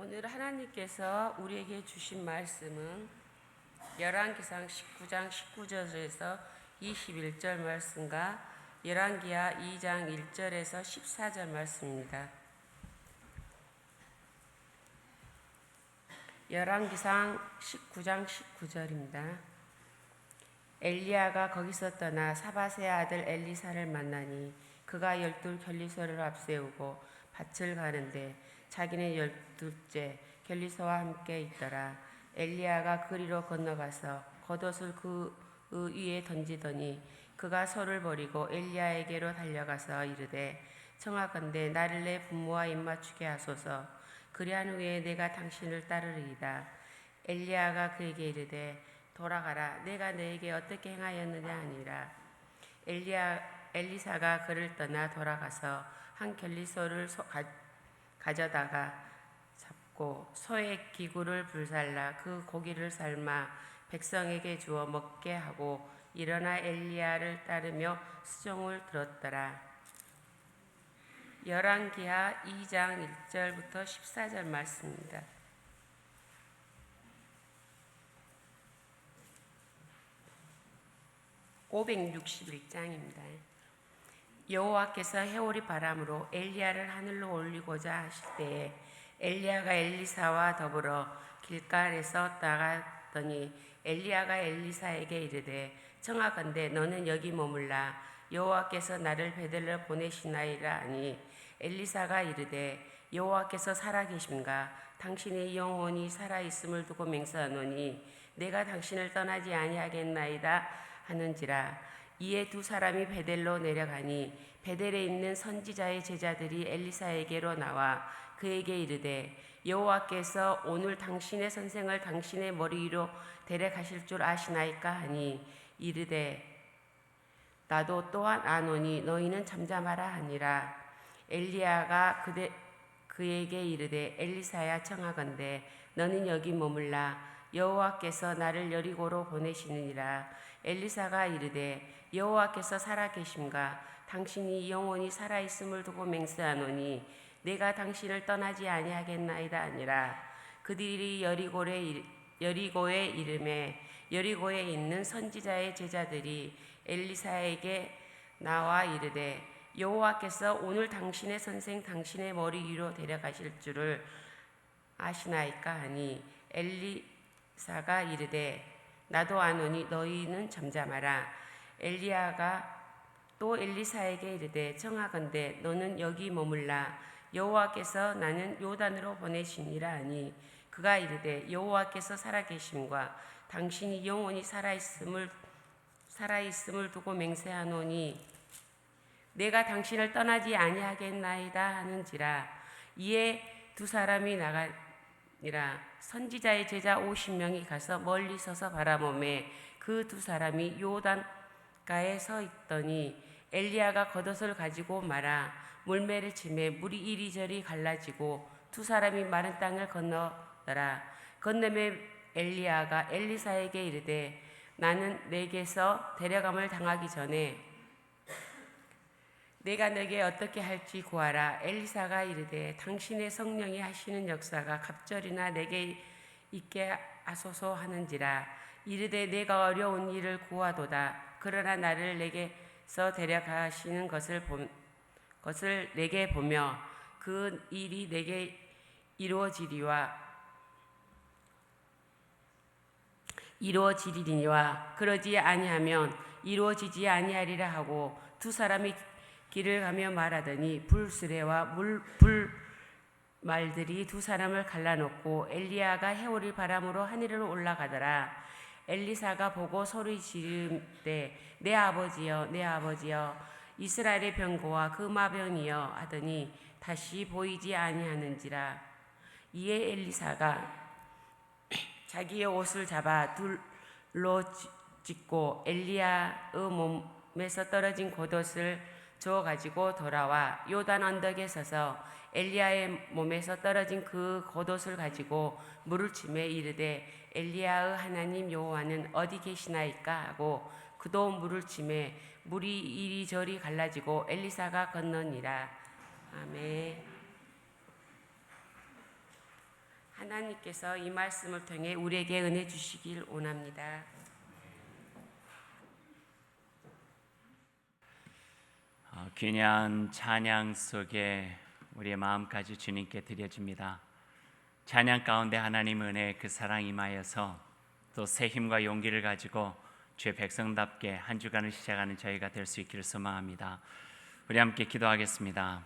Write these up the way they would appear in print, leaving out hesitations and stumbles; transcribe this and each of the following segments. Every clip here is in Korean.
오늘 하나님께서 우리에게 주신 말씀은 열왕기상 19장 19절에서 21절 말씀과 열왕기하 2장 1절에서 14절 말씀입니다. 열왕기상 19장 19절입니다. 엘리야가 거기서 떠나 사밧의 아들 엘리사를 만나니 그가 12 견리서를 앞세우고 밭을 가는데 자기는 12째 견리서와 함께 있더라. 엘리야가 그리로 건너가서 겉옷을 그 위에 던지더니 그가 소를 버리고 엘리야에게로 달려가서 이르되 청하건대 나를 내 분모와 입맞추게 하소서. 그리한 후에 내가 당신을 따르리이다. 엘리야가 그에게 이르되 돌아가라. 내가 너에게 어떻게 행하였느냐 하니라. 엘리사가 그를 떠나 돌아가서 한 견리소를 가져다가 잡고 소의 기구를 불살라 그 고기를 삶아 백성에게 주어 먹게 하고 일어나 엘리야를 따르며 수종을 들었더라. 열왕기하 2장 1절부터 14절 말씀입니다. (561장입니다) 여호와께서 해오리 바람으로 엘리야를 하늘로 올리고자 하실 때에 엘리야가 엘리사와 더불어 길갈에서 나갔더니 엘리야가 엘리사에게 이르되 청하건대 너는 여기 머물라. 여호와께서 나를 베들레 보내시나이다 하니 엘리사가 이르되 여호와께서 살아계심과 당신의 영혼이 살아있음을 두고 맹세하노니 내가 당신을 떠나지 아니하겠나이다 하는지라. 이에 두 사람이 베델로 내려가니 베델에 있는 선지자의 제자들이 엘리사에게로 나와 그에게 이르되 여호와께서 오늘 당신의 선생을 당신의 머리 위로 데려가실 줄 아시나이까 하니 이르되 나도 또한 아노니 너희는 잠잠하라 하니라. 엘리야가 그에게 이르되 엘리사야 청하건대 너는 여기 머물라. 여호와께서 나를 여리고로 보내시느니라. 엘리사가 이르되 여호와께서 살아계심과 당신이 영원히 살아있음을 두고 맹세하노니 내가 당신을 떠나지 아니하겠나이다 하니라. 그들이 여리고에 이름에 여리고에 있는 선지자의 제자들이 엘리사에게 나와 이르되 여호와께서 오늘 당신의 선생 당신의 머리 위로 데려가실 줄을 아시나이까 하니 엘리사가 이르되 나도 아노니 너희는 잠잠하라. 엘리야가 또 엘리사에게 이르되 청하건대 너는 여기 머물라. 여호와께서 나는 요단으로 보내시니라 하니 그가 이르되 여호와께서 살아계심과 당신이 영원히 살아있음을 두고 맹세하노니 내가 당신을 떠나지 아니하겠나이다 하는지라. 이에 두 사람이 나가니라. 선지자의 제자 50명이 가서 멀리 서서 바라보매 그 두 사람이 요단가에 서 있더니 엘리야가 겉옷을 가지고 말아 물매를 치매 물이 이리저리 갈라지고 두 사람이 마른 땅을 건너더라. 건너매 엘리야가 엘리사에게 이르되 나는 내게서 데려감을 당하기 전에 내가 너에게 어떻게 할지 구하라. 엘리사가 이르되 당신의 성령이 하시는 역사가 갑절이나 내게 있게 하소서 하는지라. 이르되 내가 어려운 일을 구하도다. 그러나 나를 내게서 데려가시는 것을 내게 보며 그 일이 내게 이루어지리니와 그러지 아니하면 이루어지지 아니하리라 하고 두 사람이 길을 가며 말하더니 불수레와 불말들이 두 사람을 갈라놓고 엘리야가 해오리 바람으로 하늘로 올라가더라. 엘리사가 보고 소리 지르되 내 아버지여 내 아버지여 이스라엘의 병거와 그 마병이여 하더니 다시 보이지 아니하는지라. 이에 엘리사가 자기의 옷을 잡아 둘로 찢고 엘리야의 몸에서 떨어진 겉옷을 줘 가지고 돌아와 요단 언덕에 서서 엘리야의 몸에서 떨어진 그 겉옷을 가지고 물을 치매 이르되 엘리야의 하나님 여호와는 어디 계시나이까 하고 그도 물을 치매 물이 이리저리 갈라지고 엘리사가 건너니라. 아멘. 하나님께서 이 말씀을 통해 우리에게 은혜 주시길 원합니다. 귀한 찬양 속에 우리의 마음까지 주님께 드려집니다. 찬양 가운데 하나님 은혜 그 사랑 임하여서 또 새 힘과 용기를 가지고 주의 백성답게 한 주간을 시작하는 저희가 될 수 있기를 소망합니다. 우리 함께 기도하겠습니다.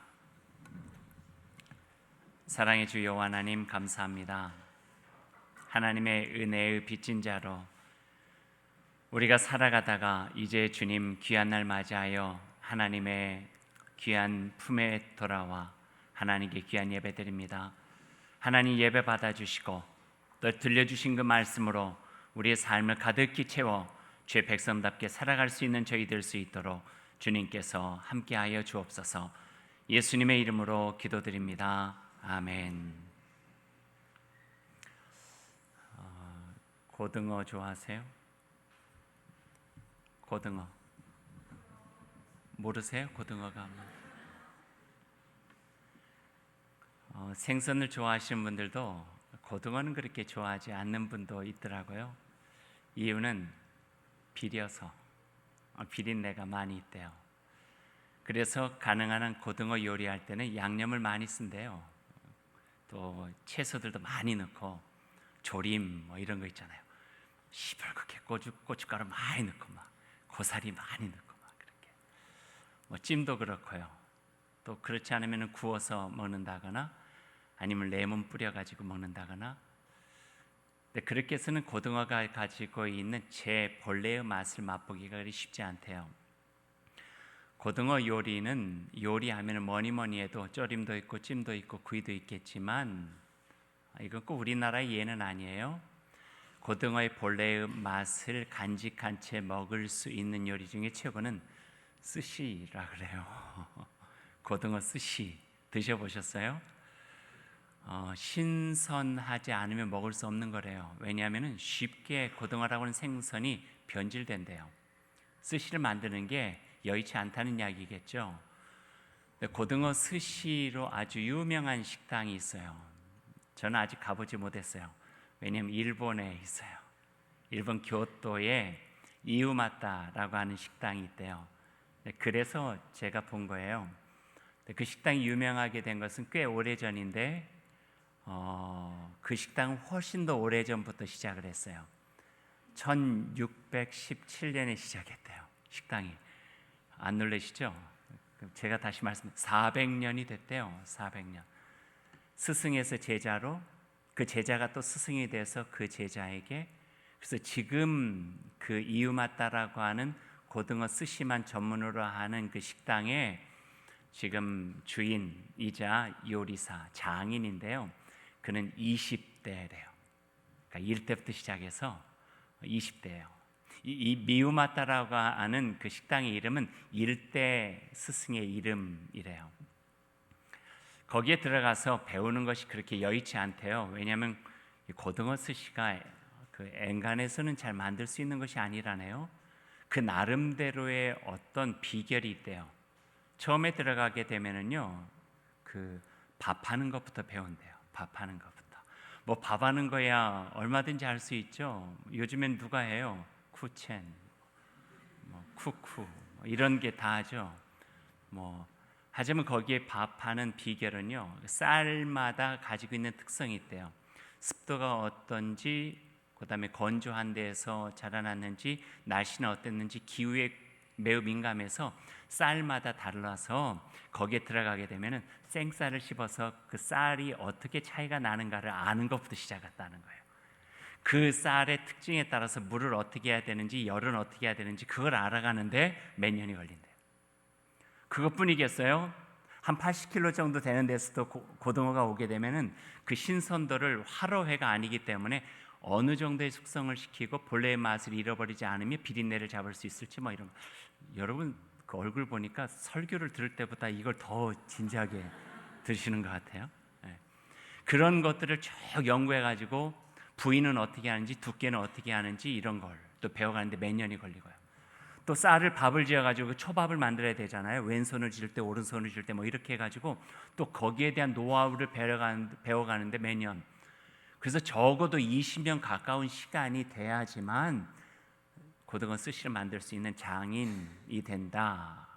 사랑의 주 여호와 하나님 감사합니다. 하나님의 은혜의 빚진 자로 우리가 살아가다가 이제 주님 귀한 날 맞이하여 하나님의 귀한 품에 돌아와 하나님께 귀한 예배 드립니다. 하나님 예배 받아주시고 또 들려주신 그 말씀으로 우리의 삶을 가득히 채워 주의 백성답게 살아갈 수 있는 저희 될 수 있도록 주님께서 함께하여 주옵소서. 예수님의 이름으로 기도드립니다. 아멘. 고등어 좋아하세요? 고등어 모르세요? 고등어가 생선을 좋아하시는 분들도 고등어는 그렇게 좋아하지 않는 분도 있더라고요. 이유는 비려서 비린내가 많이 있대요. 그래서 가능한 한 고등어 요리할 때는 양념을 많이 쓴대요. 또 채소들도 많이 넣고 조림 이런 거 있잖아요. 시뻘겋게 고춧가루 많이 넣고 막 고사리 많이 넣고 막 그렇게 찜도 그렇고요. 또 그렇지 않으면 구워서 먹는다거나 아니면 레몬 뿌려가지고 먹는다거나. 근데 그렇게 해서는 고등어가 가지고 있는 제 본래의 맛을 맛보기가 그리 쉽지 않대요. 고등어 요리는 요리하면 뭐니 해도 조림도 있고 찜도 있고 구이도 있겠지만 이건 꼭 우리나라의 예는 아니에요. 고등어의 본래의 맛을 간직한 채 먹을 수 있는 요리 중에 최고는 스시라 그래요. 고등어 스시 드셔보셨어요? 신선하지 않으면 먹을 수 없는 거래요. 왜냐하면 쉽게 고등어라고 하는 생선이 변질된대요. 스시를 만드는 게 여의치 않다는 이야기겠죠. 고등어 스시로 아주 유명한 식당이 있어요. 저는 아직 가보지 못했어요. 왜냐하면 일본에 있어요. 일본 교토에 이우마타라고 하는 식당이 있대요. 그래서 제가 본 거예요. 그 식당이 유명하게 된 것은 꽤 오래전인데 그 식당은 훨씬 더 오래전부터 시작을 했어요. 1617년에 시작했대요. 식당이. 안 놀라시죠? 제가 다시 말씀드리면 400년이 됐대요. 400년. 스승에서 제자로 그 제자가 또 스승이 돼서 그 제자에게, 그래서 지금 그 이우마타라고 하는 고등어 스시만 전문으로 하는 그 식당에 지금 주인이자 요리사 장인인데요. 그는 20대래요. 그러니까 1대부터 시작해서 20대예요. 이 미우마타라고 하는 그 식당의 이름은 1대 스승의 이름이래요. 거기에 들어가서 배우는 것이 그렇게 여의치 않대요. 왜냐하면 고등어 스시가 그 엔간에서는 잘 만들 수 있는 것이 아니라네요. 그 나름대로의 어떤 비결이 있대요. 처음에 들어가게 되면은요, 그 밥하는 것부터 배운대요. 밥하는 것부터. 뭐 밥하는 거야 얼마든지 할 수 있죠. 요즘엔 누가 해요? 쿠첸, 쿠쿠 이런 게 다 하죠. 하지만 거기에 밥하는 비결은요, 쌀마다 가지고 있는 특성이 있대요. 습도가 어떤지, 그다음에 건조한 데에서 자라났는지, 날씨는 어땠는지, 기후에 매우 민감해서 쌀마다 달라서 거기에 들어가게 되면은 생쌀을 씹어서 그 쌀이 어떻게 차이가 나는가를 아는 것부터 시작했다는 거예요. 그 쌀의 특징에 따라서 물을 어떻게 해야 되는지, 열은 어떻게 해야 되는지 그걸 알아가는데 몇 년이 걸린대요. 그것뿐이겠어요? 한 80kg 정도 되는 데서도 고등어가 오게 되면은 그 신선도를 화로회가 아니기 때문에 어느 정도의 숙성을 시키고 본래의 맛을 잃어버리지 않으며 비린내를 잡을 수 있을지 이런 거. 여러분 그 얼굴 보니까 설교를 들을 때보다 이걸 더 진지하게 들으시는 것 같아요. 네. 그런 것들을 쭉 연구해가지고 부위는 어떻게 하는지, 두께는 어떻게 하는지 이런 걸 또 배워가는데 몇 년이 걸리고요. 또 쌀을 밥을 지어가지고 초밥을 만들어야 되잖아요. 왼손을 쥘 때 오른손을 쥘 때 이렇게 해가지고 또 거기에 대한 노하우를 배워가는데 몇 년. 그래서 적어도 20년 가까운 시간이 돼야지만 고등어 스시를 만들 수 있는 장인이 된다.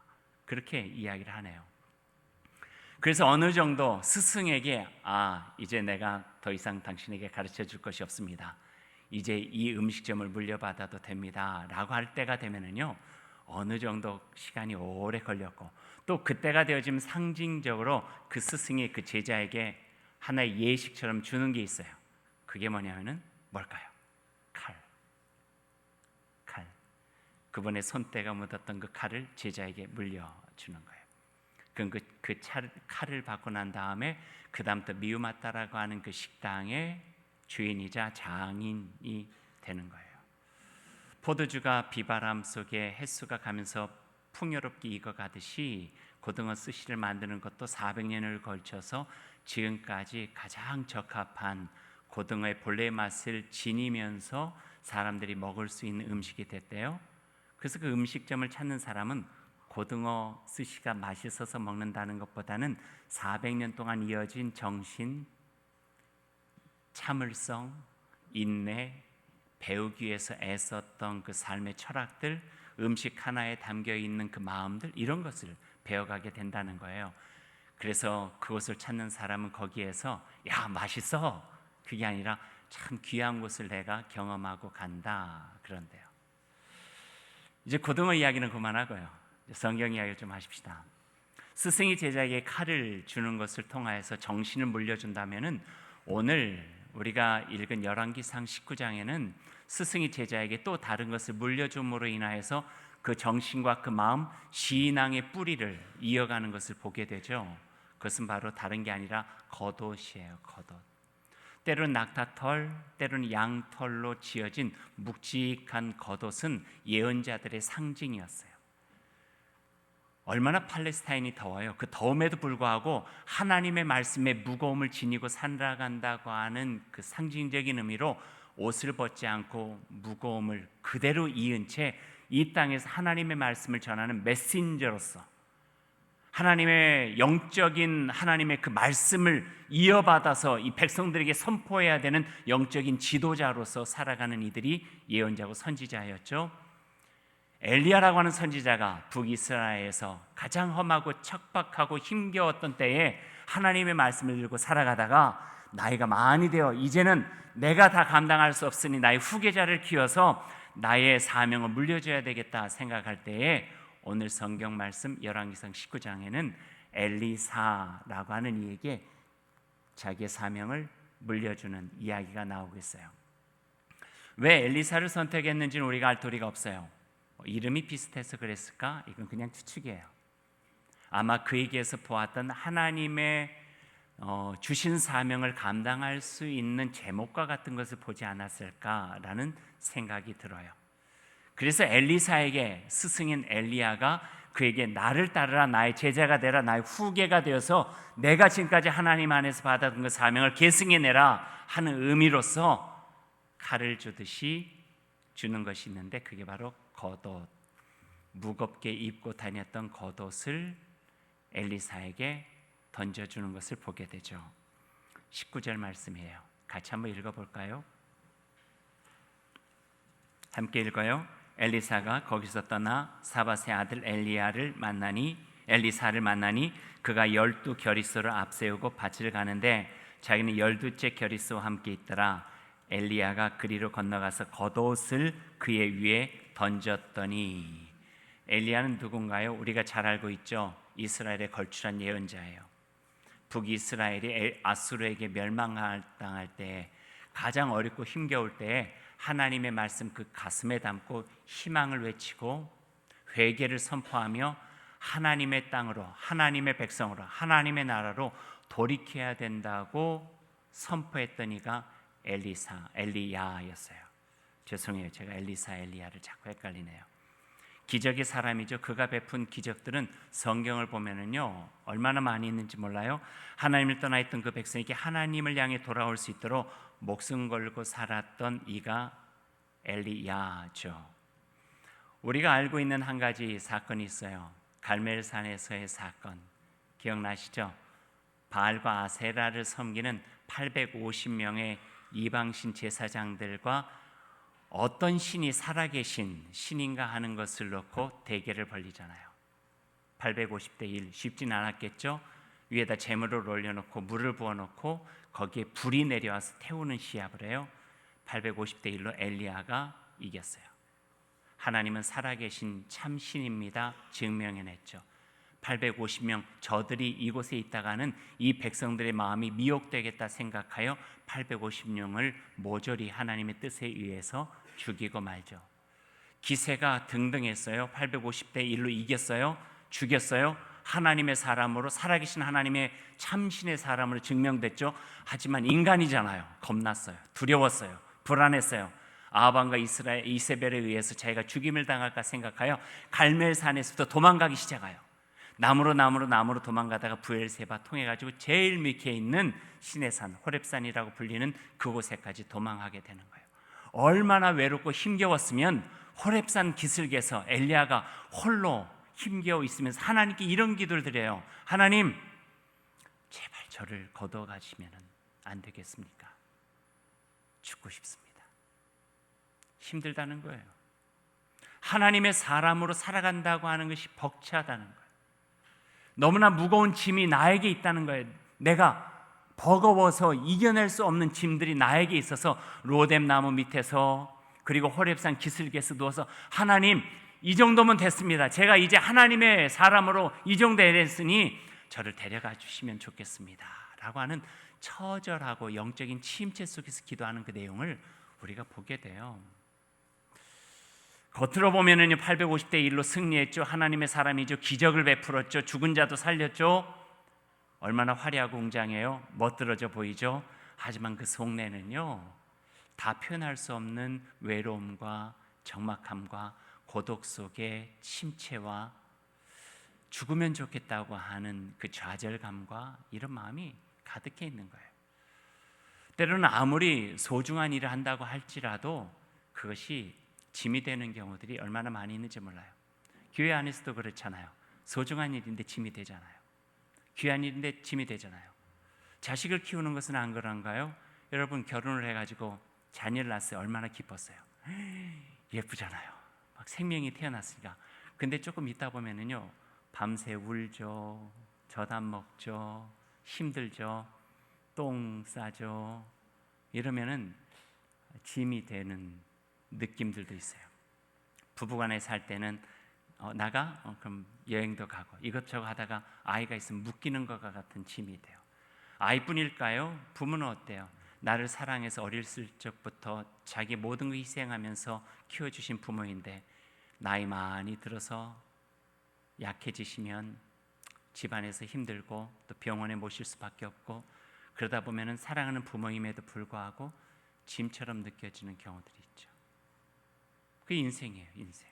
그렇게 이야기를 하네요. 그래서 어느 정도 스승에게 이제 내가 더 이상 당신에게 가르쳐 줄 것이 없습니다. 이제 이 음식점을 물려받아도 됩니다. 라고 할 때가 되면은요, 어느 정도 시간이 오래 걸렸고, 또 그때가 되어지면 상징적으로 그 스승이 그 제자에게 하나의 예식처럼 주는 게 있어요. 그게 뭐냐면은 뭘까요? 칼. 그분의 손때가 묻었던 그 칼을 제자에게 물려주는 거예요. 그럼 칼을 받고 난 다음에 그 다음부터 미우마따라고 하는 그 식당의 주인이자 장인이 되는 거예요. 포도주가 비바람 속에 햇수가 가면서 풍요롭게 익어가듯이 고등어 스시를 만드는 것도 400년을 걸쳐서 지금까지 가장 적합한 고등어의 본래의 맛을 지니면서 사람들이 먹을 수 있는 음식이 됐대요. 그래서 그 음식점을 찾는 사람은 고등어 스시가 맛있어서 먹는다는 것보다는 400년 동안 이어진 정신, 참을성, 인내, 배우기 위해서 애썼던 그 삶의 철학들, 음식 하나에 담겨 있는 그 마음들, 이런 것을 배워가게 된다는 거예요. 그래서 그곳을 찾는 사람은 거기에서 야, 맛있어, 그게 아니라 참 귀한 곳을 내가 경험하고 간다, 그런데요. 이제 고등어 이야기는 그만하고요, 성경 이야기를 좀 하십시다. 스승이 제자에게 칼을 주는 것을 통하여서 정신을 물려준다면은, 오늘 우리가 읽은 열왕기상 19장에는 스승이 제자에게 또 다른 것을 물려줌으로 인하여서 그 정신과 그 마음, 신앙의 뿌리를 이어가는 것을 보게 되죠. 그것은 바로 다른 게 아니라 겉옷이에요. 겉옷. 때로는 낙타털, 때로는 양털로 지어진 묵직한 겉옷은 예언자들의 상징이었어요. 얼마나 팔레스타인이 더워요. 그 더움에도 불구하고 하나님의 말씀에 무거움을 지니고 살아간다고 하는 그 상징적인 의미로 옷을 벗지 않고 무거움을 그대로 이은 채 이 땅에서 하나님의 말씀을 전하는 메신저로서, 하나님의 영적인 하나님의 그 말씀을 이어받아서 이 백성들에게 선포해야 되는 영적인 지도자로서 살아가는 이들이 예언자고 선지자였죠. 엘리야라고 하는 선지자가 북이스라엘에서 가장 험하고 척박하고 힘겨웠던 때에 하나님의 말씀을 들고 살아가다가 나이가 많이 되어 이제는 내가 다 감당할 수 없으니 나의 후계자를 키워서 나의 사명을 물려줘야 되겠다 생각할 때에 오늘 성경 말씀 열왕기상 19장에는 엘리사라고 하는 이에게 자기의 사명을 물려주는 이야기가 나오고 있어요. 왜 엘리사를 선택했는지는 우리가 알 도리가 없어요. 이름이 비슷해서 그랬을까? 이건 그냥 추측이에요. 아마 그에게서 보았던 하나님의 주신 사명을 감당할 수 있는 제목과 같은 것을 보지 않았을까라는 생각이 들어요. 그래서 엘리사에게 스승인 엘리야가 그에게 나를 따르라, 나의 제자가 되라, 나의 후계가 되어서 내가 지금까지 하나님 안에서 받았던 그 사명을 계승해내라 하는 의미로서 칼을 주듯이 주는 것이 있는데, 그게 바로 겉옷, 무겁게 입고 다녔던 겉옷을 엘리사에게 던져주는 것을 보게 되죠. 19절 말씀이에요. 같이 한번 읽어볼까요? 함께 읽어요. 엘리사가 거기서 떠나 사밧의 아들 엘리사를 만나니 그가 12겨리소를 앞세우고 밭을 가는데 자기는 12째 겨리소와 함께 있더라. 엘리야가 그리로 건너가서 겉옷을 그의 위에 던졌더니. 엘리야는 누군가요? 우리가 잘 알고 있죠. 이스라엘의 걸출한 예언자예요. 북이스라엘이 아수르에게 멸망당할 때, 가장 어렵고 힘겨울 때에 하나님의 말씀 그 가슴에 담고 희망을 외치고 회개를 선포하며 하나님의 땅으로, 하나님의 백성으로, 하나님의 나라로 돌이켜야 된다고 선포했던 이가 엘리야였어요. 죄송해요, 제가 엘리야를 자꾸 헷갈리네요. 기적의 사람이죠. 그가 베푼 기적들은 성경을 보면은요, 얼마나 많이 있는지 몰라요. 하나님을 떠나 있던 그 백성에게 하나님을 향해 돌아올 수 있도록 목숨 걸고 살았던 이가 엘리야죠. 우리가 알고 있는 한 가지 사건이 있어요. 갈멜산에서의 사건 기억나시죠? 바알과 아세라를 섬기는 850명의 이방신 제사장들과 어떤 신이 살아계신 신인가 하는 것을 놓고 대결을 벌이잖아요. 850대 1, 쉽진 않았겠죠. 위에다 재물을 올려놓고 물을 부어놓고 거기에 불이 내려와서 태우는 시합을 해요. 850대 1로 엘리야가 이겼어요. 하나님은 살아계신 참 신입니다. 증명해냈죠. 850명 저들이 이곳에 있다가는 이 백성들의 마음이 미혹되겠다 생각하여 850명을 모조리 하나님의 뜻에 의해서 죽이고 말죠. 기세가 등등했어요. 850대 1로 이겼어요. 죽였어요. 하나님의 사람으로, 살아계신 하나님의 참신의 사람으로 증명됐죠. 하지만 인간이잖아요. 겁났어요. 두려웠어요. 불안했어요. 아합과 이세벨에 의해서 자기가 죽임을 당할까 생각하여 갈멜산에서부터 도망가기 시작해요. 나무로 도망가다가 브엘세바 통해가지고 제일 밑에 있는 신의 산, 호렙산이라고 불리는 그곳에까지 도망하게 되는 거예요. 얼마나 외롭고 힘겨웠으면 호렙산 기슭에서 엘리야가 홀로 힘겨워 있으면서 하나님께 이런 기도를 드려요. 하나님, 제발 저를 거둬가시면 안 되겠습니까? 죽고 싶습니다. 힘들다는 거예요. 하나님의 사람으로 살아간다고 하는 것이 벅차다는 거예요. 너무나 무거운 짐이 나에게 있다는 거예요. 내가 버거워서 이겨낼 수 없는 짐들이 나에게 있어서 로뎀 나무 밑에서 그리고 호렙산 기슭에서 누워서 하나님, 이 정도면 됐습니다. 제가 이제 하나님의 사람으로 이 정도 됐으니 저를 데려가 주시면 좋겠습니다 라고 하는 처절하고 영적인 침체 속에서 기도하는 그 내용을 우리가 보게 돼요. 겉으로 보면은요 850대 1로 승리했죠. 하나님의 사람이죠. 기적을 베풀었죠. 죽은 자도 살렸죠. 얼마나 화려하고 웅장해요. 멋들어져 보이죠. 하지만 그 속내는요 다 표현할 수 없는 외로움과 적막함과 고독 속에 침체와 죽으면 좋겠다고 하는 그 좌절감과 이런 마음이 가득해 있는 거예요. 때로는 아무리 소중한 일을 한다고 할지라도 그것이 짐이 되는 경우들이 얼마나 많이 있는지 몰라요. 교회 안에서도 그렇잖아요. 소중한 일인데 짐이 되잖아요. 귀한 일인데 짐이 되잖아요. 자식을 키우는 것은 안 그런가요? 여러분 결혼을 해가지고 자녀를 낳았어요. 얼마나 기뻤어요. 예쁘잖아요. 막 생명이 태어났으니까. 근데 조금 있다 보면은요 밤새 울죠. 젖안 먹죠. 힘들죠. 똥 싸죠. 이러면은 짐이 되는 느낌들도 있어요. 부부간에 살 때는 나가? 그럼 여행도 가고 이것저것 하다가 아이가 있으면 묶이는 것과 같은 짐이 돼요. 아이뿐일까요? 부모는 어때요? 나를 사랑해서 어릴 적부터 자기 모든 걸 희생하면서 키워주신 부모인데 나이 많이 들어서 약해지시면 집안에서 힘들고 또 병원에 모실 수밖에 없고 그러다 보면은 사랑하는 부모임에도 불구하고 짐처럼 느껴지는 경우들이 있죠. 그게 인생이에요. 인생.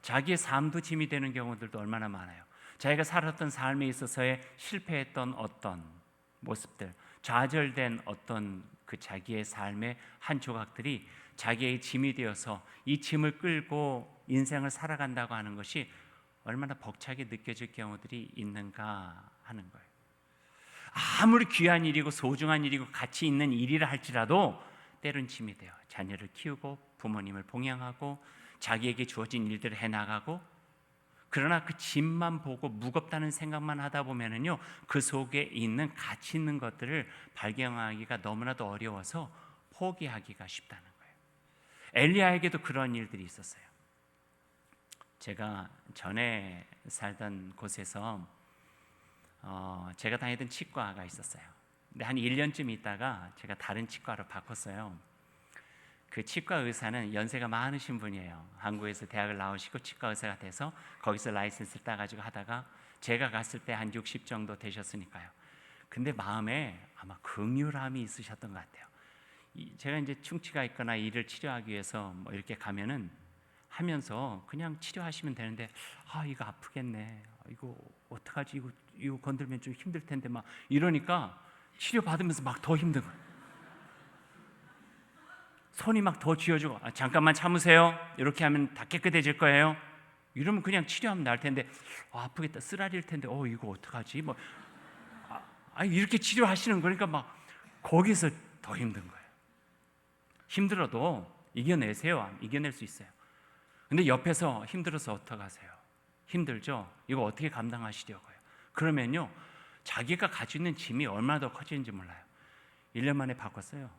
자기의 삶도 짐이 되는 경우들도 얼마나 많아요. 자기가 살았던 삶에 있어서의 실패했던 어떤 모습들, 좌절된 어떤 그 자기의 삶의 한 조각들이 자기의 짐이 되어서 이 짐을 끌고 인생을 살아간다고 하는 것이 얼마나 벅차게 느껴질 경우들이 있는가 하는 거예요. 아무리 귀한 일이고 소중한 일이고 가치 있는 일이라 할지라도 때론 짐이 돼요. 자녀를 키우고 부모님을 봉양하고 자기에게 주어진 일들을 해나가고 그러나 그 짐만 보고 무겁다는 생각만 하다 보면은요 그 속에 있는 가치 있는 것들을 발견하기가 너무나도 어려워서 포기하기가 쉽다는 거예요. 엘리야에게도 그런 일들이 있었어요. 제가 전에 살던 곳에서 제가 다니던 치과가 있었어요. 근데 한 1년쯤 있다가 제가 다른 치과로 바꿨어요. 그 치과 의사는 연세가 많으신 분이에요. 한국에서 대학을 나오시고 치과 의사가 돼서 거기서 라이센스를 따가지고 하다가 제가 갔을 때 한 60 정도 되셨으니까요. 근데 마음에 아마 긍휼함이 있으셨던 것 같아요. 제가 이제 충치가 있거나 이를 치료하기 위해서 뭐 이렇게 가면은 하면서 그냥 치료하시면 되는데 이거 아프겠네. 이거 어떡하지? 이거 건들면 좀 힘들 텐데 막 이러니까 치료 받으면서 막 더 힘든 거예요. 손이 막 더 쥐어지고 잠깐만 참으세요. 이렇게 하면 다 깨끗해질 거예요. 이러면 그냥 치료하면 나을 텐데 아프겠다. 쓰라릴 텐데 이거 어떡하지? 뭐 이렇게 치료하시는 거니까 막 거기서 더 힘든 거예요. 힘들어도 이겨내세요. 이겨낼 수 있어요. 근데 옆에서 힘들어서 어떡하세요? 힘들죠? 이거 어떻게 감당하시려고요? 그러면요, 자기가 가지고 있는 짐이 얼마나 더 커지는지 몰라요. 1년 만에 바꿨어요.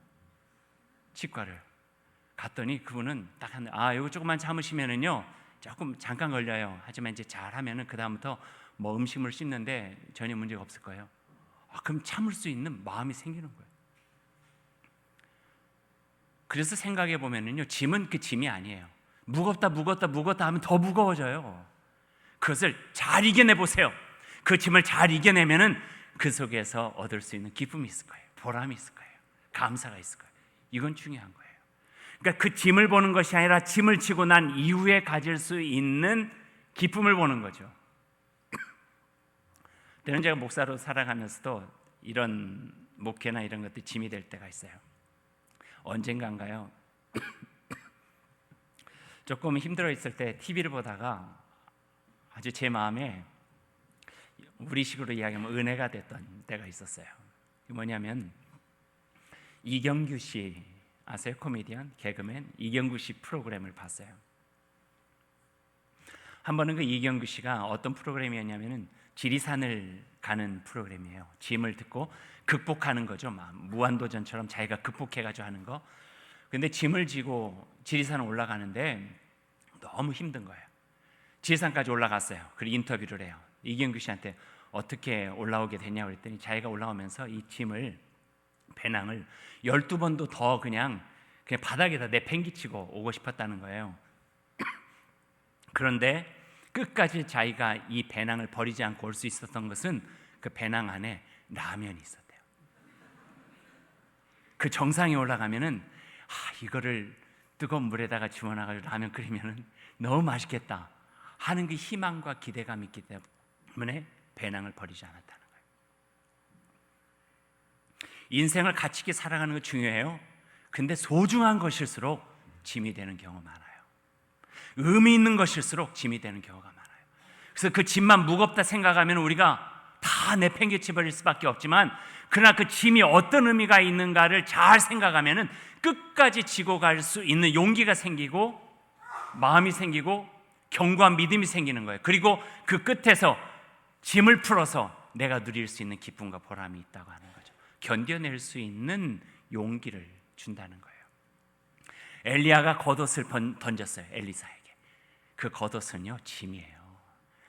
치과를 갔더니 그분은 딱 이거 조금만 참으시면은요 조금 잠깐 걸려요. 하지만 이제 잘하면은 그 다음부터 뭐 음식물 씹는데 전혀 문제가 없을 거예요. 그럼 참을 수 있는 마음이 생기는 거예요. 그래서 생각해 보면은요, 짐은 그 짐이 아니에요. 무겁다 하면 더 무거워져요. 그것을 잘 이겨내 보세요. 그 짐을 잘 이겨내면은 그 속에서 얻을 수 있는 기쁨이 있을 거예요. 보람이 있을 거예요. 감사가 있을 거예요. 이건 중요한 거예요. 그러니까 그 짐을 보는 것이 아니라 짐을 지고 난 이후에 가질 수 있는 기쁨을 보는 거죠. 때는 제가 목사로 살아가면서도 이런 목회나 이런 것들이 짐이 될 때가 있어요. 언젠가인가요? 조금 힘들어 있을 때 TV를 보다가 아주 제 마음에 우리식으로 이야기하면 은혜가 됐던 때가 있었어요. 뭐냐면 이경규 씨 아세요? 코미디언, 개그맨 이경규 씨 프로그램을 봤어요. 한 번은 그 이경규 씨가 어떤 프로그램이었냐면은 지리산을 가는 프로그램이에요. 짐을 듣고 극복하는 거죠. 막 무한도전처럼 자기가 극복해가지고 하는 거. 근데 짐을 지고 지리산을 올라가는데 너무 힘든 거예요. 지리산까지 올라갔어요. 그리고 인터뷰를 해요. 이경규 씨한테 어떻게 올라오게 됐냐고 그랬더니 자기가 올라오면서 이 짐을, 배낭을 12번도 더 그냥 바닥에다 내팽개치고 오고 싶었다는 거예요. 그런데 끝까지 자기가 이 배낭을 버리지 않고 올 수 있었던 것은 그 배낭 안에 라면이 있었대요. 그 정상에 올라가면은 이거를 뜨거운 물에다가 집어넣어가지고 라면 끓이면은 너무 맛있겠다 하는 그 희망과 기대감이 있기 때문에 배낭을 버리지 않았다는 거예요. 인생을 가치 있게 살아가는 거 중요해요. 근데 소중한 것일수록 짐이 되는 경우가 많아요. 의미 있는 것일수록 짐이 되는 경우가 많아요. 그래서 그 짐만 무겁다 생각하면 우리가 다 내팽개쳐 버릴 수밖에 없지만, 그러나 그 짐이 어떤 의미가 있는가를 잘 생각하면 끝까지 지고 갈 수 있는 용기가 생기고 마음이 생기고 견고한 믿음이 생기는 거예요. 그리고 그 끝에서 짐을 풀어서 내가 누릴 수 있는 기쁨과 보람이 있다고 하는 거죠. 견뎌낼 수 있는 용기를 준다는 거예요. 엘리야가 겉옷을 던졌어요. 엘리사에게. 그 겉옷은요, 짐이에요.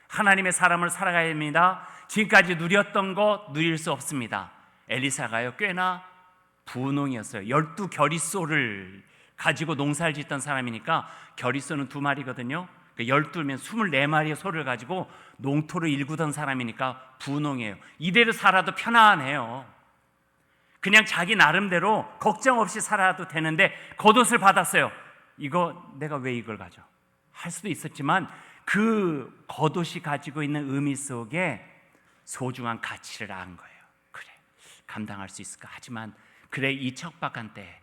하나님의 사람을 살아가야 됩니다. 지금까지 누렸던 거 누릴 수 없습니다. 엘리사가요, 꽤나 부농이었어요. 12겨리소를 가지고 농사를 짓던 사람이니까, 겨리소는 2마리거든요. 12면 24마리의 소를 가지고 농토를 일구던 사람이니까 부농이에요. 이대로 살아도 편안해요. 그냥 자기 나름대로 걱정 없이 살아도 되는데 겉옷을 받았어요. 이거 내가 왜 이걸 가져? 할 수도 있었지만 그 겉옷이 가지고 있는 의미 속에 소중한 가치를 안 거예요. 그래, 감당할 수 있을까? 하지만 그래, 이 척박한 때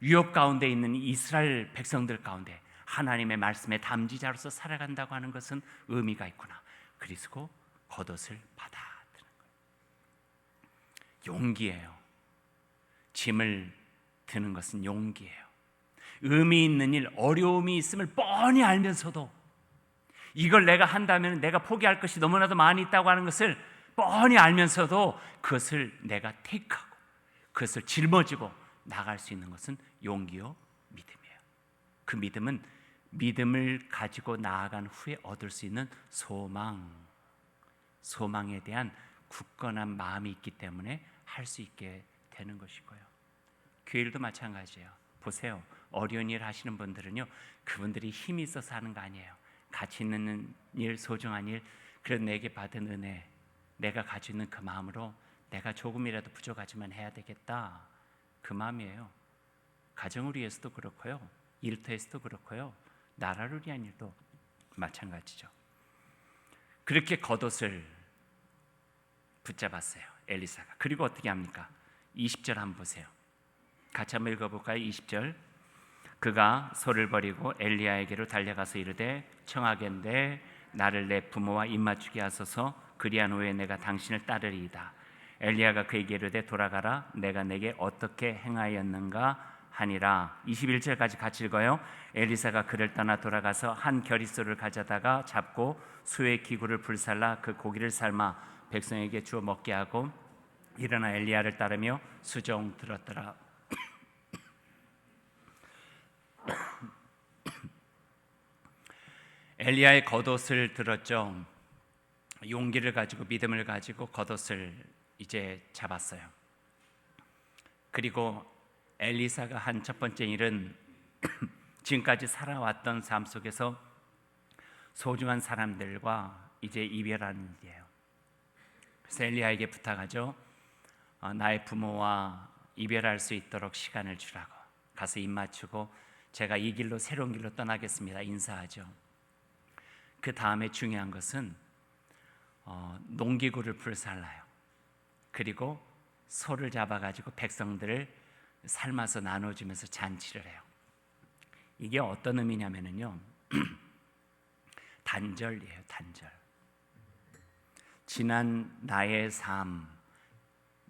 위협 가운데 있는 이스라엘 백성들 가운데 하나님의 말씀의 담지자로서 살아간다고 하는 것은 의미가 있구나. 그리고 겉옷을 받아들는 거예요. 용기예요. 짐을 드는 것은 용기예요. 의미 있는 일, 어려움이 있음을 뻔히 알면서도 이걸 내가 한다면 내가 포기할 것이 너무나도 많이 있다고 하는 것을 뻔히 알면서도 그것을 내가 택하고 그것을 짊어지고 나갈 수 있는 것은 용기요, 믿음이에요. 그 믿음은 믿음을 가지고 나아간 후에 얻을 수 있는 소망에 대한 굳건한 마음이 있기 때문에 할 수 있게 되는 것이고요. 교회도 마찬가지예요. 보세요. 어려운 일 하시는 분들은요, 그분들이 힘이 있어서 하는 거 아니에요. 가치 있는 일, 소중한 일, 그래도 내게 받은 은혜, 내가 가지고 있는 그 마음으로 내가 조금이라도 부족하지만 해야 되겠다, 그 마음이에요. 가정을 위해서도 그렇고요, 일터에서도 그렇고요, 나라를 위한 일도 마찬가지죠. 그렇게 겉옷을 붙잡았어요, 엘리사가. 그리고 어떻게 합니까? 20절 한번 보세요. 같이 한번 읽어볼까요? 20절. 그가 소를 버리고 엘리야에게로 달려가서 이르되, 청하건대 나를 내 부모와 입맞추게 하소서. 그리한 후에 내가 당신을 따르리이다. 엘리야가 그에게 이르되 돌아가라 내가 내게 어떻게 행하였는가 하니라. 21절까지 같이 읽어요. 엘리사가 그를 떠나 돌아가서 한 겨릿소를 가져다가 잡고 수의 기구를 불살라 그 고기를 삶아 백성에게 주어 먹게 하고 일어나 엘리야를 따르며 수종 들었더라. 엘리야의 겉옷을 들었죠. 용기를 가지고 믿음을 가지고 겉옷을 이제 잡았어요. 그리고 엘리사가 한 첫 번째 일은 지금까지 살아왔던 삶 속에서 소중한 사람들과 이제 이별하는 일이에요. 그래서 엘리야에게 부탁하죠. 나의 부모와 이별할 수 있도록 시간을 주라고. 가서 입 맞추고 제가 이 길로 새로운 길로 떠나겠습니다. 인사하죠. 그 다음에 중요한 것은 농기구를 불살라요. 그리고 소를 잡아가지고 백성들을 삶아서 나눠주면서 잔치를 해요. 이게 어떤 의미냐면요, 단절이에요. 단절. 지난 나의 삶,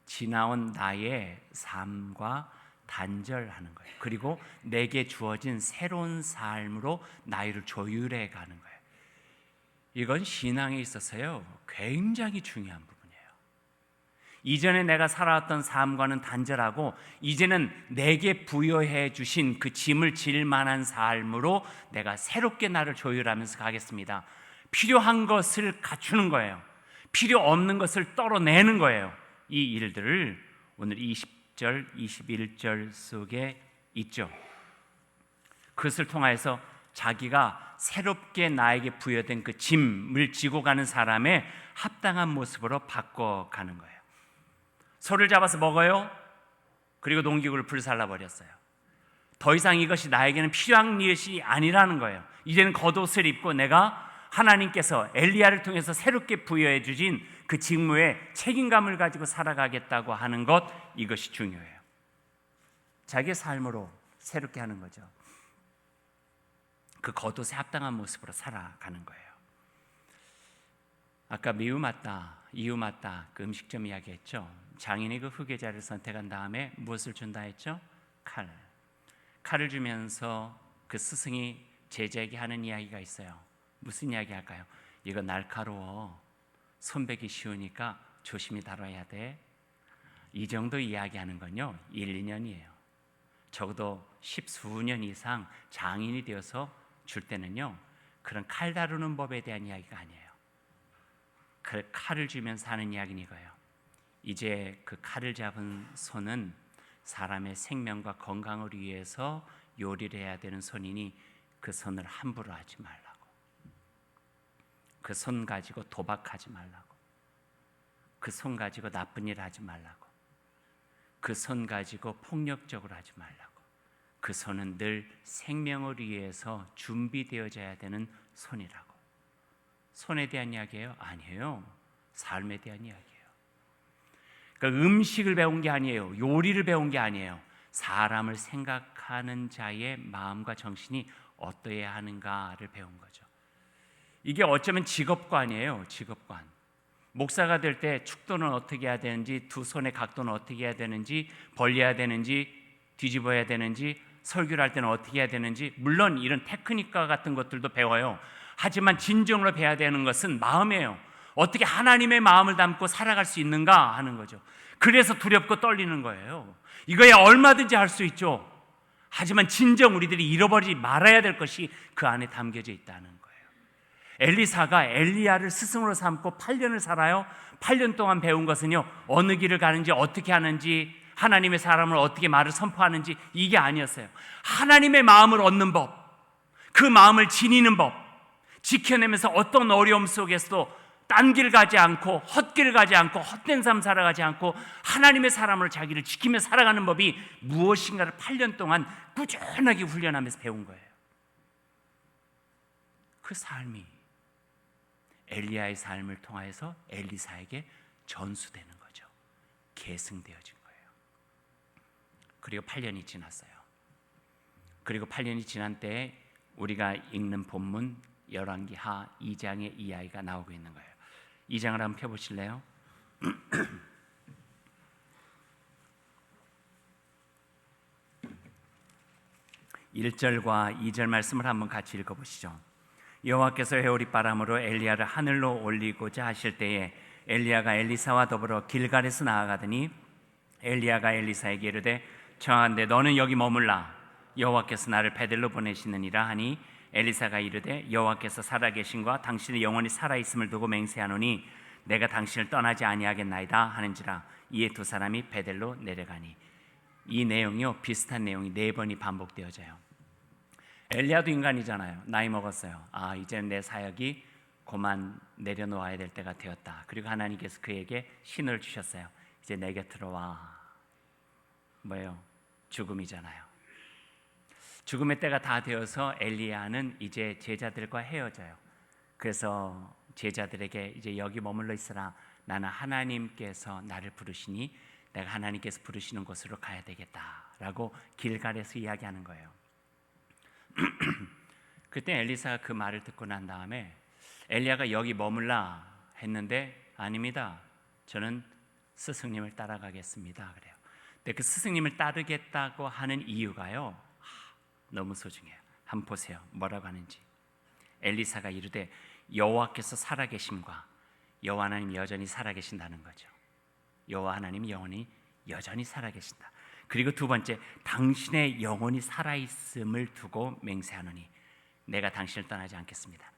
지나온 나의 삶과 단절하는 거예요. 그리고 내게 주어진 새로운 삶으로 나이를 조율해 가는 거예요. 이건 신앙에 있어서요 굉장히 중요한 부분이에요. 이전에 내가 살아왔던 삶과는 단절하고 이제는 내게 부여해 주신 그 짐을 질 만한 삶으로 내가 새롭게 나를 조율하면서 가겠습니다. 필요한 것을 갖추는 거예요. 필요 없는 것을 떨어내는 거예요. 이 일들을 오늘 20절, 21절 속에 있죠. 그것을 통해서 자기가 새롭게 나에게 부여된 그 짐을 지고 가는 사람의 합당한 모습으로 바꿔가는 거예요. 소를 잡아서 먹어요. 그리고 농기구를 불살라 버렸어요. 더 이상 이것이 나에게는 필요한 것이 아니라는 거예요. 이제는 겉옷을 입고 내가 하나님께서 엘리야를 통해서 새롭게 부여해 주신 그 직무에 책임감을 가지고 살아가겠다고 하는 것, 이것이 중요해요. 자기의 삶으로 새롭게 하는 거죠. 그 겉옷에 합당한 모습으로 살아가는 거예요. 아까 미우 맞다, 이유 맞다 그 음식점 이야기했죠. 장인이 그 후계자를 선택한 다음에 무엇을 준다 했죠? 칼을 주면서 그 스승이 제자에게 하는 이야기가 있어요. 무슨 이야기 할까요? 이거 날카로워, 손배기 쉬우니까 조심히 다뤄야 돼. 이 정도 이야기하는 건요 1, 2년이에요. 적어도 10수년 이상 장인이 되어서 줄 때는요 그런 칼 다루는 법에 대한 이야기가 아니에요. 그 칼을 주면서 하는 이야기는 이거예요. 이제 그 칼을 잡은 손은 사람의 생명과 건강을 위해서 요리를 해야 되는 손이니 그 손을 함부로 하지 말라고. 그 손 가지고 도박하지 말라고. 그 손 가지고 나쁜 일 하지 말라고. 그 손 가지고 폭력적으로 하지 말라고. 그 손은 늘 생명을 위해서 준비되어져야 되는 손이라고. 손에 대한 이야기예요? 아니에요. 삶에 대한 이야기예요. 그러니까 음식을 배운 게 아니에요. 요리를 배운 게 아니에요. 사람을 생각하는 자의 마음과 정신이 어떠해야 하는가를 배운 거죠. 이게 어쩌면 직업관이에요. 직업관. 목사가 될 때 축도는 어떻게 해야 되는지, 두 손의 각도는 어떻게 해야 되는지, 벌려야 되는지, 뒤집어야 되는지, 설교를 할 때는 어떻게 해야 되는지, 물론 이런 테크닉과 같은 것들도 배워요. 하지만 진정으로 배워야 되는 것은 마음이에요. 어떻게 하나님의 마음을 담고 살아갈 수 있는가 하는 거죠. 그래서 두렵고 떨리는 거예요. 이거야 얼마든지 할 수 있죠. 하지만 진정 우리들이 잃어버리지 말아야 될 것이 그 안에 담겨져 있다는 거예요. 엘리사가 엘리야를 스승으로 삼고 8년을 살아요. 8년 동안 배운 것은요 어느 길을 가는지, 어떻게 하는지, 하나님의 사람을 어떻게 말을 선포하는지, 이게 아니었어요. 하나님의 마음을 얻는 법, 그 마음을 지니는 법, 지켜내면서 어떤 어려움 속에서도 딴 길 가지 않고, 헛길 가지 않고, 헛된 삶 살아가지 않고 하나님의 사람으로 자기를 지키며 살아가는 법이 무엇인가를 8년 동안 꾸준하게 훈련하면서 배운 거예요. 그 삶이 엘리야의 삶을 통해서 엘리사에게 전수되는 거죠. 계승되어진 거예요. 그리고 8년이 지났어요. 그리고 8년이 지난 때에 우리가 읽는 본문 열왕기하 2장의 이야기가 나오고 있는 거예요. 2장을 한번 펴보실래요? 1절과 2절 말씀을 한번 같이 읽어보시죠. 여호와께서 회오리바람으로 엘리야를 하늘로 올리고자 하실 때에 엘리야가 엘리사와 더불어 길갈에서 나아가더니 엘리야가 엘리사에게 이르되 청하건대 너는 여기 머물라 여호와께서 나를 베델로 보내시느니라 하니 엘리사가 이르되 여호와께서 살아계신과 당신의 영혼이 살아있음을 두고 맹세하노니 내가 당신을 떠나지 아니하겠나이다 하는지라. 이에 두 사람이 베델로 내려가니. 이 내용이요 비슷한 내용이 4번이 반복되어져요. 엘리야도 인간이잖아요. 나이 먹었어요. 이제 내 사역이 그만 내려놓아야 될 때가 되었다. 그리고 하나님께서 그에게 신을 주셨어요. 이제 내 곁으로 와. 뭐예요? 죽음이잖아요. 죽음의 때가 다 되어서 엘리야는 이제 제자들과 헤어져요. 그래서 제자들에게 이제 여기 머물러 있으라. 나는 하나님께서 나를 부르시니 내가 하나님께서 부르시는 곳으로 가야 되겠다라고 길갈에서 이야기하는 거예요. 그때 엘리사가 그 말을 듣고 난 다음에 엘리야가 여기 머물라 했는데 아닙니다. 저는 스승님을 따라가겠습니다. 그래요. 근데 그 스승님을 따르겠다고 하는 이유가요. 너무 소중해요. 한번 보세요. 뭐라고 하는지. 엘리사가 이르되 여호와께서 살아계심과 여호와 하나님 여전히 살아계신다는 거죠. 여호와 하나님 영원히 여전히 살아계신다. 그리고 두 번째, 당신의 영혼이 살아있음을 두고 맹세하노니 내가 당신을 떠나지 않겠습니다.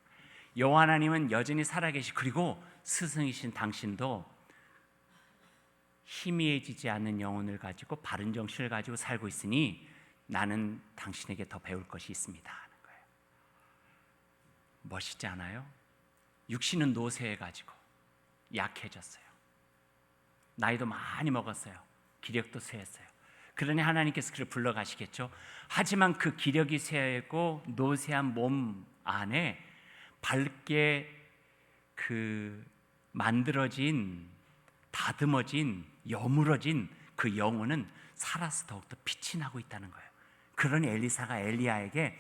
여호와 하나님은 여전히 살아계시, 그리고 스승이신 당신도 희미해지지 않는 영혼을 가지고 바른 정신을 가지고 살고 있으니 나는 당신에게 더 배울 것이 있습니다 하는 거예요. 멋있지 않아요? 육신은 노쇠해가지고 약해졌어요. 나이도 많이 먹었어요. 기력도 쇠했어요. 그러니 하나님께서 그를 불러가시겠죠. 하지만 그 기력이 쇠하고 노쇠한 몸 안에 밝게 만들어진, 다듬어진, 여물어진 그 영혼은 살아서 더욱더 빛이 나고 있다는 거예요. 그러니 엘리사가 엘리야에게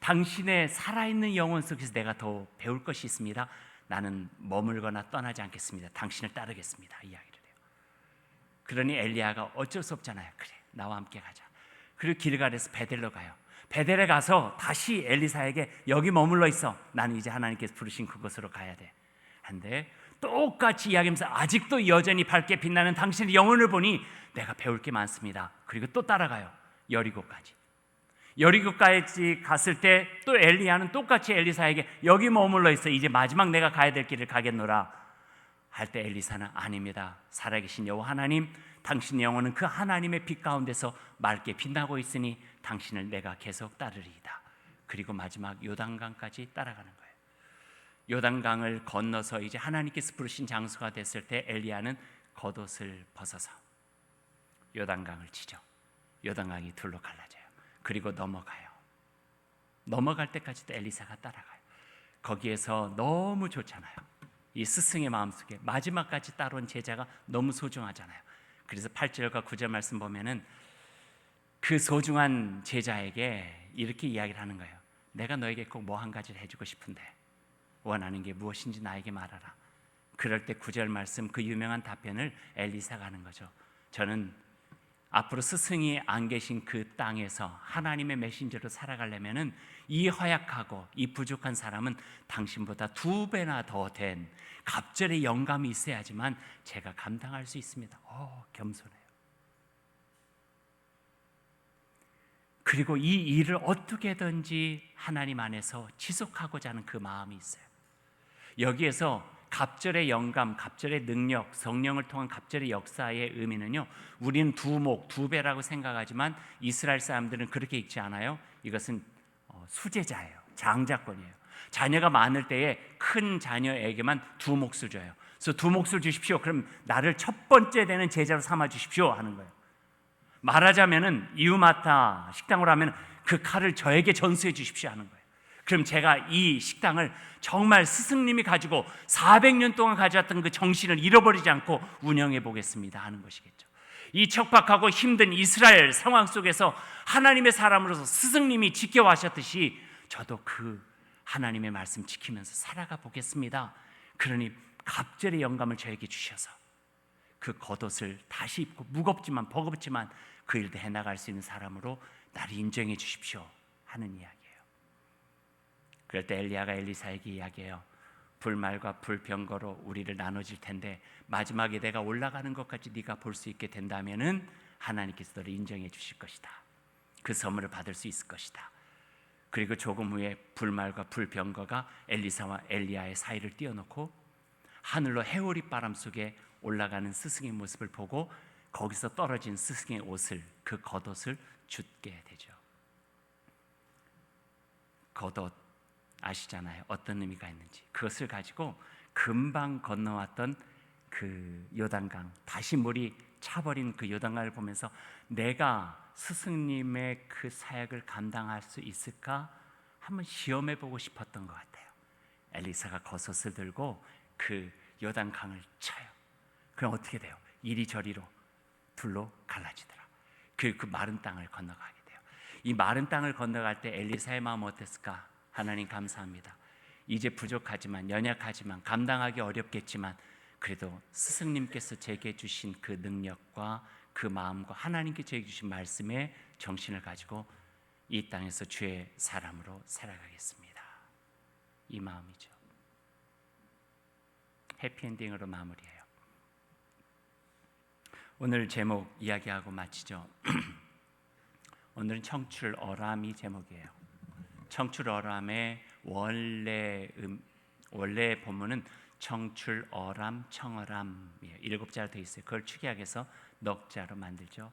당신의 살아있는 영혼 속에서 내가 더 배울 것이 있습니다. 나는 머물거나 떠나지 않겠습니다. 당신을 따르겠습니다. 이야기를 해요. 그러니 엘리야가 어쩔 수 없잖아요. 그래, 나와 함께 가자. 그리고 길갈에서 베델로 가요. 베델에 가서 다시 엘리사에게 여기 머물러 있어. 나는 이제 하나님께서 부르신 그곳으로 가야 돼. 한데 똑같이 이야기하면서 아직도 여전히 밝게 빛나는 당신의 영혼을 보니 내가 배울 게 많습니다. 그리고 또 따라가요. 여리고까지. 여리고까지 갔을 때 또 엘리야는 똑같이 엘리사에게 여기 머물러 있어. 이제 마지막 내가 가야 될 길을 가겠노라 할 때 엘리사는 아닙니다. 살아계신 여호와 하나님, 당신의 영혼은 그 하나님의 빛 가운데서 맑게 빛나고 있으니 당신을 내가 계속 따르리이다. 그리고 마지막 요단강까지 따라가는 거예요. 요단강을 건너서 이제 하나님께서 부르신 장소가 됐을 때 엘리야는 겉옷을 벗어서 요단강을 치죠. 요단강이 둘로 갈라져요. 그리고 넘어가요. 넘어갈 때까지도 엘리사가 따라가요. 거기에서 너무 좋잖아요. 이 스승의 마음속에 마지막까지 따라온 제자가 너무 소중하잖아요. 그래서 8절과 9절 말씀 보면은 그 소중한 제자에게 이렇게 이야기를 하는 거예요. 내가 너에게 꼭 뭐 한 가지를 해주고 싶은데 원하는 게 무엇인지 나에게 말하라. 그럴 때 9절 말씀, 그 유명한 답변을 엘리사가 하는 거죠. 저는 앞으로 스승이 안 계신 그 땅에서 하나님의 메신저로 살아가려면은 이 허약하고 이 부족한 사람은 당신보다 2배나 더 된 갑절의 영감이 있어야지만 제가 감당할 수 있습니다. 겸손해요. 그리고 이 일을 어떻게든지 하나님 안에서 지속하고자 하는 그 마음이 있어요. 여기에서 갑절의 영감, 갑절의 능력, 성령을 통한 갑절의 역사의 의미는요, 우리는 2배라고 생각하지만 이스라엘 사람들은 그렇게 읽지 않아요. 이것은 수제자예요. 장자권이에요. 자녀가 많을 때에 큰 자녀에게만 2몫을 줘요. 그래서 2몫을 주십시오. 그럼 나를 첫 번째 되는 제자로 삼아 주십시오 하는 거예요. 말하자면은 이우마타 식당으로 하면 그 칼을 저에게 전수해 주십시오 하는 거예요. 그럼 제가 이 식당을 정말 스승님이 가지고 400년 동안 가져왔던 그 정신을 잃어버리지 않고 운영해 보겠습니다 하는 것이겠죠. 이 척박하고 힘든 이스라엘 상황 속에서 하나님의 사람으로서 스승님이 지켜와셨듯이 저도 그 하나님의 말씀 지키면서 살아가 보겠습니다. 그러니 갑절의 영감을 저에게 주셔서 그 겉옷을 다시 입고 무겁지만 버겁지만 그 일도 해나갈 수 있는 사람으로 나를 인정해 주십시오 하는 이야기예요. 그럴 때 엘리야가 엘리사에게 이야기해요. 불말과 불병거로 우리를 나눠질 텐데 마지막에 내가 올라가는 것까지 네가 볼 수 있게 된다면은 하나님께서 너를 인정해 주실 것이다. 그 선물을 받을 수 있을 것이다. 그리고 조금 후에 불말과 불병거가 엘리사와 엘리야의 사이를 띄워놓고 하늘로 해오리 바람 속에 올라가는 스승의 모습을 보고 거기서 떨어진 스승의 옷을, 그 겉옷을 줍게 되죠. 겉옷 아시잖아요. 어떤 의미가 있는지. 그것을 가지고 금방 건너왔던 그 요단강, 다시 물이 차버린 그 요단강을 보면서 내가 스승님의 그 사역을 감당할 수 있을까 한번 시험해 보고 싶었던 것 같아요. 엘리사가 겉옷을 들고 그 요단강을 쳐요. 그럼 어떻게 돼요? 이리저리로 둘로 갈라지더라. 그 마른 땅을 건너가게 돼요. 이 마른 땅을 건너갈 때 엘리사의 마음 어땠을까? 하나님 감사합니다. 이제 부족하지만, 연약하지만, 감당하기 어렵겠지만 그래도 스승님께서 제게 주신 그 능력과 그 마음과 하나님께 제게 주신 말씀에 정신을 가지고 이 땅에서 주의 사람으로 살아가겠습니다. 이 마음이죠. 해피엔딩으로 마무리해요. 오늘 제목 이야기하고 마치죠. 오늘은 청출어람이 제목이에요. 청출어람의 원래 본문은 청출어람, 청어람이에요. 7자로 되어 있어요. 그걸 축약해서 넉자로 만들죠.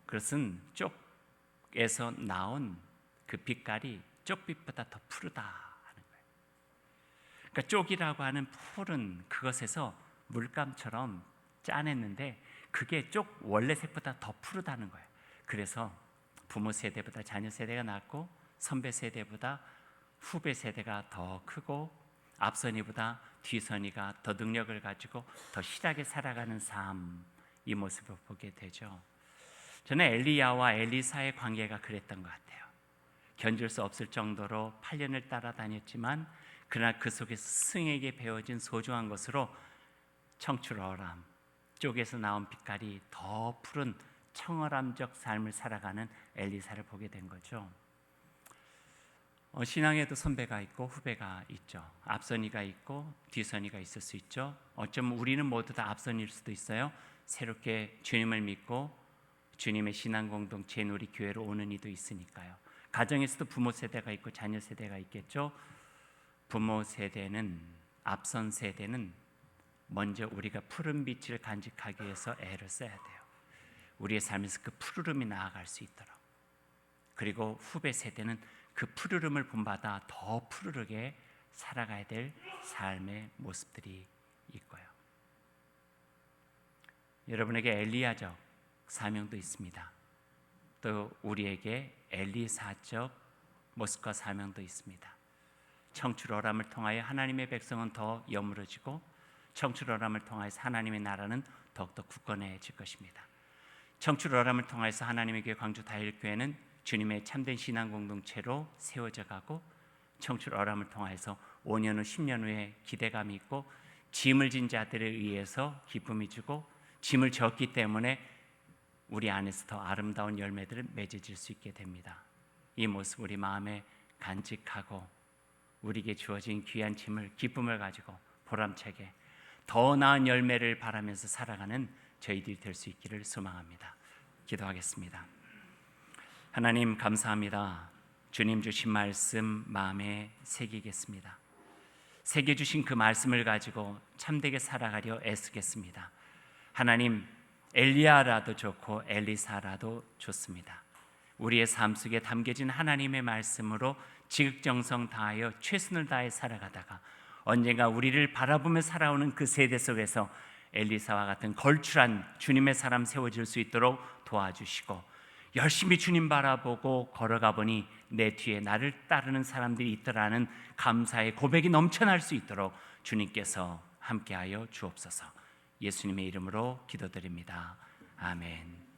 그것은 쪽에서 나온 그 빛깔이 쪽빛보다 더 푸르다 하는 거예요. 그러니까 쪽이라고 하는 푸른 그것에서 물감처럼 짠했는데 그게 쪽 원래 색보다 더 푸르다는 거예요. 그래서 부모 세대보다 자녀 세대가 낫고 선배 세대보다 후배 세대가 더 크고 앞선이보다 뒤선이가 더 능력을 가지고 더 실하게 살아가는 삶, 이 모습을 보게 되죠. 저는 엘리야와 엘리사의 관계가 그랬던 것 같아요. 견딜 수 없을 정도로 8년을 따라다녔지만 그러나 그 속에서 스승에게 배워진 소중한 것으로 청출어람, 쪽에서 나온 빛깔이 더 푸른 청어람적 삶을 살아가는 엘리사를 보게 된 거죠. 신앙에도 선배가 있고 후배가 있죠. 앞선이가 있고 뒤선이가 있을 수 있죠. 어쩌면 우리는 모두 다 앞선일 수도 있어요. 새롭게 주님을 믿고 주님의 신앙 공동체인 우리 교회로 오는 이도 있으니까요. 가정에서도 부모 세대가 있고 자녀 세대가 있겠죠. 부모 세대는, 앞선 세대는 먼저 우리가 푸른 빛을 간직하기 위해서 애를 써야 돼요. 우리의 삶에서 그 푸르름이 나아갈 수 있도록. 그리고 후배 세대는 그 푸르름을 본받아 더 푸르르게 살아가야 될 삶의 모습들이 있고요. 여러분에게 엘리야적 사명도 있습니다. 또 우리에게 엘리사적 모습과 사명도 있습니다. 청출어람을 통하여 하나님의 백성은 더 여물어지고 청출어람을 통하여서 하나님의 나라는 더욱더 굳건해질 것입니다. 청출어람을 통하여서 하나님의 교회 광주 다일교회는 주님의 참된 신앙 공동체로 세워져 가고 청출어람을 통하여서 5년 후 10년 후에 기대감이 있고 짐을 진 자들에 의해서 기쁨이 주고 짐을 졌기 때문에 우리 안에서 더 아름다운 열매들을 맺어질 수 있게 됩니다. 이 모습 우리 마음에 간직하고 우리에게 주어진 귀한 짐을 기쁨을 가지고 보람차게 더 나은 열매를 바라면서 살아가는 저희들이 될 수 있기를 소망합니다. 기도하겠습니다. 하나님 감사합니다. 주님 주신 말씀 마음에 새기겠습니다. 새겨주신 그 말씀을 가지고 참되게 살아가려 애쓰겠습니다. 하나님, 엘리야라도 좋고 엘리사라도 좋습니다. 우리의 삶 속에 담겨진 하나님의 말씀으로 지극정성 다하여 최선을 다해 살아가다가 언젠가 우리를 바라보며 살아오는 그 세대 속에서 엘리사와 같은 걸출한 주님의 사람 세워질 수 있도록 도와주시고 열심히 주님 바라보고 걸어가 보니 내 뒤에 나를 따르는 사람들이 있더라는 감사의 고백이 넘쳐날 수 있도록 주님께서 함께하여 주옵소서. 예수님의 이름으로 기도드립니다. 아멘.